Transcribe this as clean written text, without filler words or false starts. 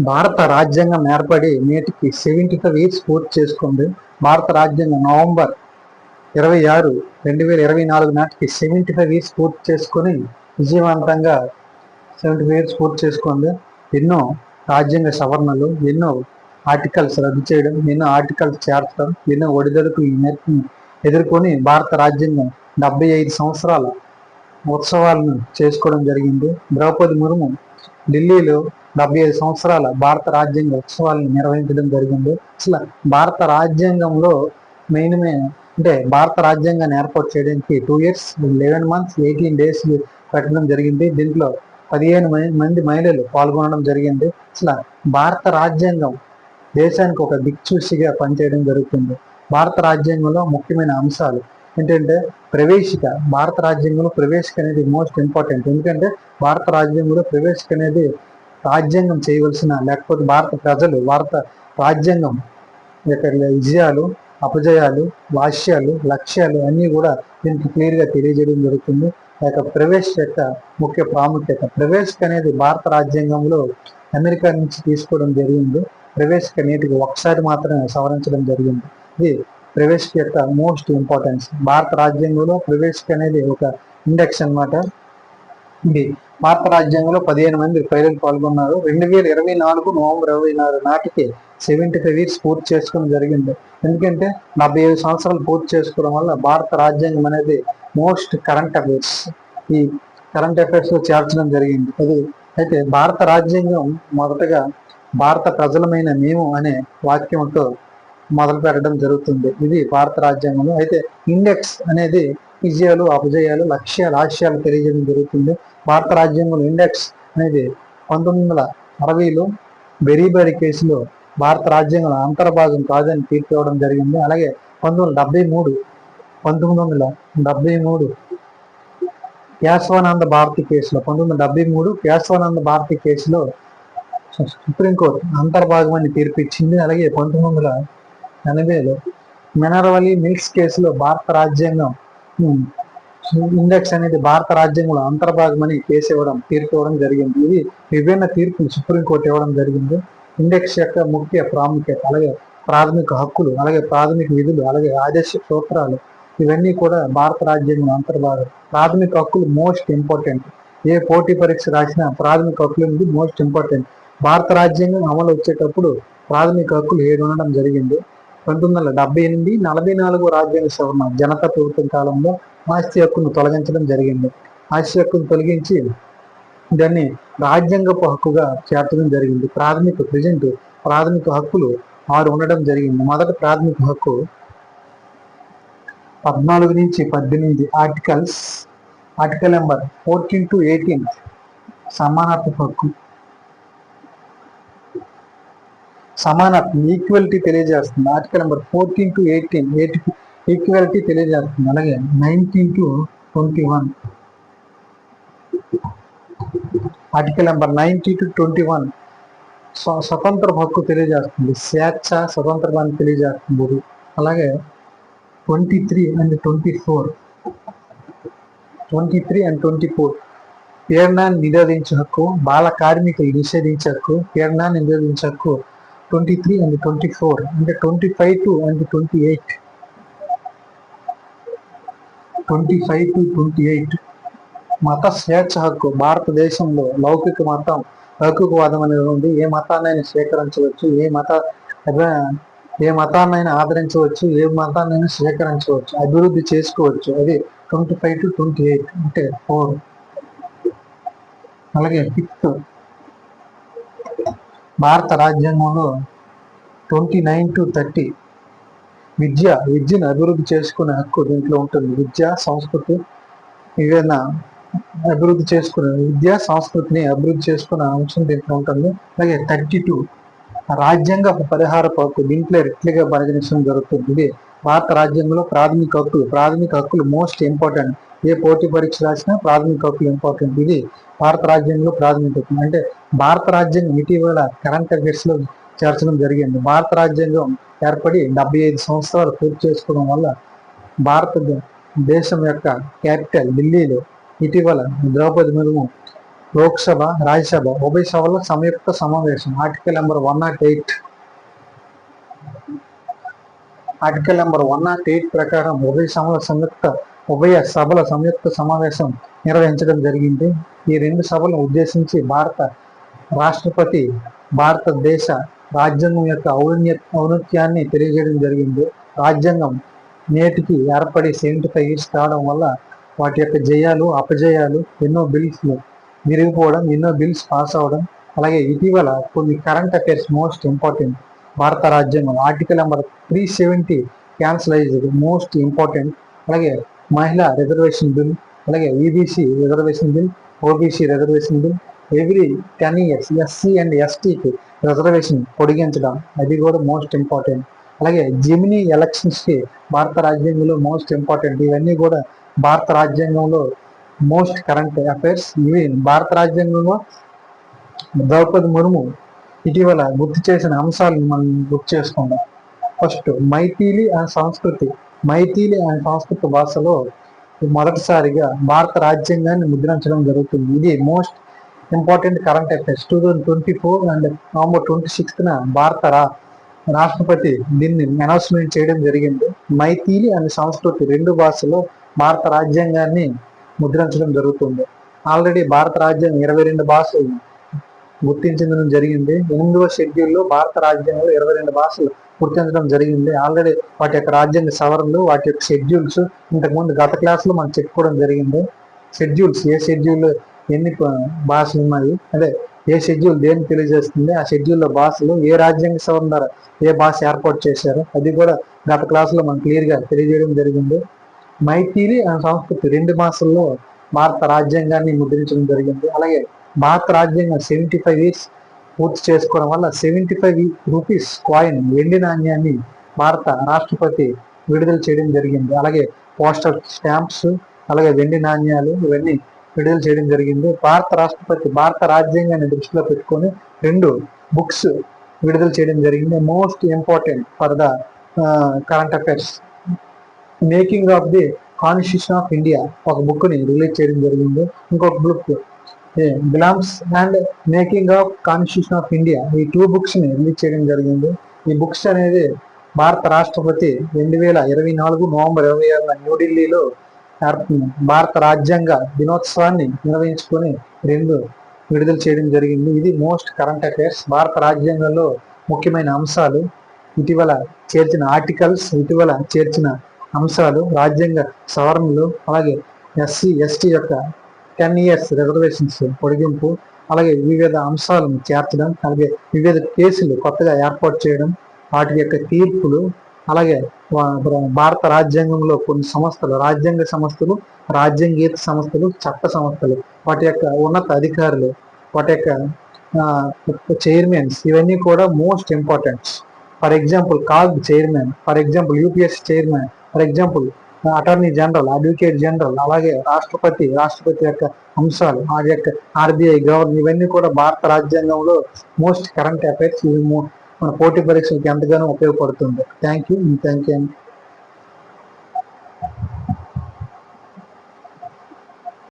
భారత రాజ్యాంగం ఏర్పడి నేటికి 75 ఇయర్స్ పూర్తి చేసుకుంది. భారత రాజ్యాంగం నవంబర్ 26, 2024 నాటికి 75 ఇయర్స్ పూర్తి చేసుకొని విజయవంతంగా 75 ఇయర్స్ పూర్తి చేసుకుంది. ఎన్నో రాజ్యాంగ సవరణలు, ఎన్నో ఆర్టికల్స్ రద్దు చేయడం, ఎన్నో ఆర్టికల్స్ చేర్చడం, ఎన్నో ఒడిదొడుకులు ఎదుర్కొని భారత రాజ్యాంగం 75 సంవత్సరాల ఉత్సవాలను చేసుకోవడం జరిగింది. ద్రౌపది ముర్ము ఢిల్లీలో 75 సంవత్సరాల భారత రాజ్యాంగ ఉత్సవాలను నిర్వహించడం జరిగింది. అసలు భారత రాజ్యాంగంలో మెయిన్ అంటే భారత రాజ్యాంగాన్ని ఏర్పాటు చేయడానికి 2 years 11 months 18 days పెట్టడం జరిగింది. దీంట్లో 15 మంది మహిళలు పాల్గొనడం జరిగింది. అసలు భారత రాజ్యాంగం దేశానికి ఒక దిక్సూచిగా పనిచేయడం జరుగుతుంది. భారత రాజ్యాంగంలో ముఖ్యమైన అంశాలు ఏంటంటే ప్రవేశిక. భారత రాజ్యాంగంలో ప్రవేశిక అనేది మోస్ట్ ఇంపార్టెంట్. ఎందుకంటే భారత రాజ్యాంగంలో ప్రవేశిక అనేది రాజ్యాంగం చేయవలసిన, లేకపోతే భారత ప్రజలు భారత రాజ్యాంగం యొక్క విజయాలు, అపజయాలు, భాష్యాలు, లక్ష్యాలు అన్నీ కూడా దీనికి క్లియర్గా తెలియజేయడం జరుగుతుంది. ఆ యొక్క ప్రవేశిక యొక్క ముఖ్య ప్రాముఖ్యత. ప్రవేశిక అనేది భారత రాజ్యాంగంలో అమెరికా నుంచి తీసుకోవడం జరిగింది. ప్రవేశిక నేటికి ఒకసారి మాత్రమే సవరించడం జరిగింది. ఇది ప్రవేశిక యొక్క మోస్ట్ ఇంపార్టెన్స్. భారత రాజ్యాంగంలో ప్రవేశిక అనేది ఒక ఇండెక్స్ అన్నమాట. ఇది భారత రాజ్యాంగంలో 15 మంది పైలలు పాల్గొన్నారు. 2024 నవంబర్ 24 నాటికి 75 ఇయర్స్ పూర్తి చేసుకోవడం జరిగింది. ఎందుకంటే 75 సంవత్సరాలు పూర్తి చేసుకోవడం వల్ల భారత రాజ్యాంగం అనేది మోస్ట్ కరెంట్ అఫైర్స్, ఈ కరెంట్ అఫైర్స్ లో చేర్చడం జరిగింది. అది అయితే భారత రాజ్యాంగం మొదటగా భారత ప్రజలమైన మేము అనే వాక్యంతో మొదలు పెట్టడం జరుగుతుంది. ఇది భారత రాజ్యాంగంలో. అయితే ఇండెక్స్ అనేది విజయాలు, అపజయాలు, లక్ష్యాలు, ఆశయాలు తెలియజేయడం జరుగుతుంది. భారత రాజ్యాంగంలో ఇండెక్స్ అనేది 1960లో బెరీబరి కేసులో భారత రాజ్యాంగంలో అంతర్భాగం కాదని తీర్పు ఇవ్వడం జరిగింది. అలాగే 1973 కేశవానంద భారతి కేసులో 1973 కేశవానంద భారతి కేసులో సుప్రీంకోర్టు అంతర్భాగం అని తీర్పు ఇచ్చింది. అలాగే 1980లో మినర్వలి మిల్క్స్ కేసులో భారత రాజ్యాంగం ఇండెక్స్ అనేది భారత రాజ్యాంగంలో అంతర్భాగం అని తీర్పు ఇవ్వడం జరిగింది. ఇది విభిన్న తీర్పులు సుప్రీంకోర్టు ఇవ్వడం జరిగింది. ఇండెక్స్ యొక్క ముఖ్య ప్రాముఖ్యత, అలాగే ప్రాథమిక హక్కులు, అలాగే ప్రాథమిక విధులు, అలాగే ఆదేశ సూత్రాలు, ఇవన్నీ కూడా భారత రాజ్యాంగంలో అంతర్భాగం. ప్రాథమిక హక్కులు మోస్ట్ ఇంపార్టెంట్. ఏ పోటీ పరీక్ష రాసినా ప్రాథమిక హక్కులు అనేది మోస్ట్ ఇంపార్టెంట్. భారత రాజ్యాంగం అమలు వచ్చేటప్పుడు ప్రాథమిక హక్కులు 7 ఉండడం జరిగింది. 1978 44 రాజ్యాంగ సవరణ జనతా ప్రభుత్వం కాలంలో ఆస్తి హక్కును తొలగించడం జరిగింది. ఆస్తి హక్కును తొలగించి దాన్ని రాజ్యాంగపు హక్కుగా చేర్చడం జరిగింది. ప్రాథమిక హక్కులు 6 ఉండడం జరిగింది. మొదటి ప్రాథమిక హక్కు 14 నుంచి 18 ఆర్టికల్ నెంబర్ 14 to 18 సమానత్వ హక్కు, సమానత్వం, ఈక్వాలిటీ తెలియజేస్తుంది. ఆర్టికల్ నెంబర్ 14 to 18 ఈక్వాలిటీ తెలియజేస్తుంది. అలాగే 19 to 21 ఆర్టికల్ నెంబర్ 90 to 21 స్వతంత్ర హక్కు తెలియజేస్తుంది. స్వేచ్ఛ, స్వతంత్రాన్ని తెలియజేస్తుంది. అలాగే 23 and 24 పీడనాన్ని నిరోధించే హక్కు, బాల కార్మికులు నిషేధించే హక్కు, పీడనాన్ని నిరోధించే హక్కు 23 and 24 అంటే 25 to 28 మత స్వేచ్ఛ హక్కు. భారతదేశంలో లౌకికవాదం అనేది ఉంది. ఏ మతాన్నైనా స్వీకరించవచ్చు, ఏ మతాన్నైనా ఆదరించవచ్చు, ఏ మతాన్నైనా స్వీకరించవచ్చు, అభివృద్ధి చేసుకోవచ్చు. అది 25 to 28 అంటే 4. అలాగే 5th భారత రాజ్యాంగంలో 29 to 30 విద్యను అభివృద్ధి చేసుకునే హక్కు దీంట్లో ఉంటుంది. సంస్కృతిని అభివృద్ధి చేసుకునే అంశం దీంట్లో ఉంటుంది. అలాగే 32 రాజ్యాంగ పరిహార హక్కు దీంట్లో రెట్లుగా పరిగణించడం జరుగుతుంది. ఇది భారత రాజ్యాంగంలో ప్రాథమిక హక్కులు మోస్ట్ ఇంపార్టెంట్. ఏ పోటీ పరీక్ష రాసినా ప్రాథమిక హక్కులు ఇంపార్టెంట్. ఇది భారత రాజ్యాంగంలో ప్రాథమిక హక్కులు. అంటే భారత రాజ్యాంగం ఇటీవల కరెంట్ అఫైర్స్ లో చేర్చడం జరిగింది. భారత రాజ్యాంగం ఏర్పడి 75 సంవత్సరాలు పూర్తి చేసుకోవడం వల్ల భారతదేశం యొక్క క్యాపిటల్ ఢిల్లీలో ఇటీవల ద్రౌపది ముర్ము లోక్సభ, రాజ్యసభ ఉభయ సభల సంయుక్త సమావేశం. Article number 108. ఆర్టికల్ నెంబర్ 108 ప్రకారం ఉభయ సభల సంయుక్త సమావేశం నిర్వహించడం జరిగింది. ఈ రెండు సభలను ఉద్దేశించి భారత రాష్ట్రపతి భారతదేశ రాజ్యాంగం యొక్క ఔన్నత్యాన్ని తెలియజేయడం జరిగింది. రాజ్యాంగం నేటికి ఏర్పడి 75 years కావడం వల్ల వాటి యొక్క జయాలు, అపజయాలు, ఎన్నో బిల్స్ విరిగిపోవడం, ఎన్నో బిల్స్ పాస్ అవ్వడం, అలాగే ఇటీవల కొన్ని కరెంట్ అఫైర్స్ మోస్ట్ ఇంపార్టెంట్. భారత రాజ్యాంగం article number 370 cancelised most important. అలాగే మహిళా రిజర్వేషన్ బిల్, అలాగే EBC reservation bill, OBC reservation bill, every 10 years SC and ఎస్టీకి రిజర్వేషన్ పొడిగించడం, అది కూడా మోస్ట్ ఇంపార్టెంట్. అలాగే జిమినీ ఎలక్షన్స్కి భారత రాజ్యాంగంలో మోస్ట్ ఇంపార్టెంట్. ఇవన్నీ కూడా భారత రాజ్యాంగంలో మోస్ట్ కరెంట్ అఫైర్స్. ఇవి భారత రాజ్యాంగంలో ద్రౌపది ముర్ము ఇటీవల గుర్తు చేసిన అంశాలను మనం గుర్తు చేసుకుందాం. ఫస్ట్, మైథిలి అండ్ సంస్కృత భాషలో మొదటిసారిగా భారత రాజ్యాంగాన్ని ముద్రించడం జరుగుతుంది. ఇది most important current affairs. 2024 and November 26న భారత రాష్ట్రపతి దీన్ని అనౌన్స్మెంట్ చేయడం జరిగింది. మైథిలి అండ్ సంస్కృతి రెండు భాషలో భారత రాజ్యాంగాన్ని ముద్రించడం జరుగుతుంది. ఆల్రెడీ భారత రాజ్యాంగం 22 భాషలు గుర్తించడం జరిగింది. 8వ షెడ్యూల్లో భారత రాజ్యాంగంలో 22 భాషలు గుర్తించడం జరిగింది. ఆల్రెడీ వాటి యొక్క రాజ్యాంగ సవరణలు, వాటి యొక్క షెడ్యూల్స్ ఇంతకుముందు గత క్లాసులో మనం చెప్పుకోవడం జరిగింది. షెడ్యూల్స్, ఏ షెడ్యూల్లో ఎన్ని భాషలు ఉన్నాయి, అదే ఏ షెడ్యూల్ దేన్ని తెలియజేస్తుంది, ఆ షెడ్యూల్లో భాషలు, ఏ రాజ్యాంగ సవరణ ద్వారా ఏ భాష ఏర్పాటు చేశారు, అది కూడా గత క్లాసులో మనం క్లియర్గా తెలియజేయడం జరిగింది. మైథిలి అండ్ సంస్కృతి రెండు భాషల్లో భారత రాజ్యాంగాన్ని ముద్రించడం జరిగింది. అలాగే భారత రాజ్యాంగం 75 years పూర్తి చేసుకోవడం వల్ల 75 rupees కాయిన్, వెండి నాణ్యాన్ని భారత రాష్ట్రపతి విడుదల చేయడం జరిగింది. అలాగే పోస్టల్ స్టాంప్స్, అలాగే వెండి నాణ్యాలు ఇవన్నీ విడుదల చేయడం జరిగింది. భారత రాష్ట్రపతి భారత రాజ్యాంగాన్ని దృష్టిలో పెట్టుకొని 2 books విడుదల చేయడం జరిగింది. Most important for the current affairs. Making of the constitution of India ఒక బుక్ని రిలీజ్ చేయడం జరిగింది. ఇంకొక book glimpses and making of constitution of India, ఈ 2 booksని రిలీజ్ చేయడం జరిగింది. ఈ బుక్స్ అనేది భారత రాష్ట్రపతి 2024 November 26న న్యూఢిల్లీలో భారత రాజ్యాంగ దినోత్సవాన్ని నిర్వహించుకొని 2 విడుదల చేయడం జరిగింది. ఇది మోస్ట్ కరెంట్ అఫైర్స్. భారత రాజ్యాంగంలో ముఖ్యమైన అంశాలు, ఇటీవల చేర్చిన ఆర్టికల్స్, ఇటీవల చేర్చిన అంశాలు, రాజ్యాంగ సవరణలు, అలాగే ఎస్సీ ఎస్టీ యొక్క 10 years రిజర్వేషన్స్ పొడిగింపు, అలాగే వివిధ అంశాలను చేర్చడం, అలాగే వివిధ కేసులు కొత్తగా ఏర్పాటు చేయడం, వాటి యొక్క తీర్పులు, అలాగే భారత రాజ్యాంగంలో కొన్ని సంస్థలు, రాజ్యాంగ సంస్థలు, రాజ్యాంగేత సంస్థలు, చట్ట సంస్థలు, వాటి యొక్క ఉన్నత అధికారులు, వాటి యొక్క చైర్మన్స్, ఇవన్నీ కూడా most important. For example CAG chairman, for example UPSC chairman, for example attorney general, advocate general, అలాగే రాష్ట్రపతి యొక్క అంశాలు, ఆ యొక్క ఆర్బీఐ గవర్నర్, ఇవన్నీ కూడా భారత రాజ్యాంగంలో మోస్ట్ కరెంట్ అఫైర్స్. ఇవి మన పోటీ పరీక్షలకు ఎంతగానో ఉపయోగపడుతుంది. Thank you.